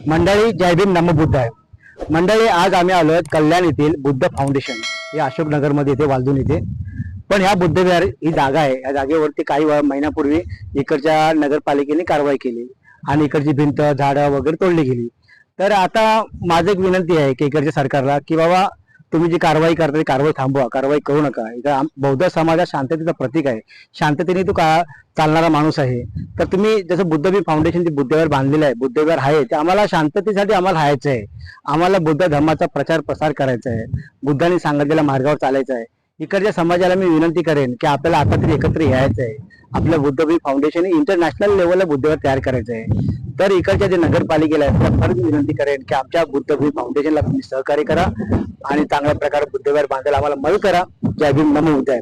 मंडळी जय भीम नमो बुद्ध आहे. मंडळी आज आम्ही आलो आहेत कल्याण येथील बुद्ध फाउंडेशन हे अशोकनगर मध्ये येथे वालदून येथे. पण ह्या बुद्ध विहार ही जागा आहे. या जागेवरती काही महिन्यापूर्वी इकडच्या नगरपालिकेने कारवाई केली आणि इकडची भिंत झाडं वगैरे तोडली गेली. तर आता माझं एक विनंती आहे की इकडच्या सरकारला की बाबा तुम्ही जी कारवाई करता ती कारवाई थांबवा, कारवाई करू नका. इथं बौद्ध समाज हा शांततेचं प्रतीक आहे. शांततेने तो का चालणारा माणूस आहे. तर तुम्ही जसं बुद्धबी फाउंडेशन जे बुद्धविहार बांधलेलं आहे, बुद्धविहार आहे ते आम्हाला शांततेसाठी आम्हाला राहायचं आहे. आम्हाला बुद्ध धर्माचा प्रचार प्रसार करायचा आहे. बुद्धांनी सांगितलेल्या मार्गावर चालायचं आहे. इकडच्या समाजाला मी विनंती करेन की आपल्याला आता तरी एकत्र यायचं आहे. आपलं बुद्धबी फाउंडेशन इंटरनॅशनल लेवलला बुद्धविहार तयार करायचं आहे. तर इकडच्या जे नगरपालिकेला आहे त्याला खरंच विनंती करेन की आमच्या बुद्धबी फाउंडेशनला तुम्ही सहकार्य करा आणि चांगल्या प्रकारे बुद्धविहार बांधायला आम्हाला मदत करा. जय भीम नमो बुद्धाय.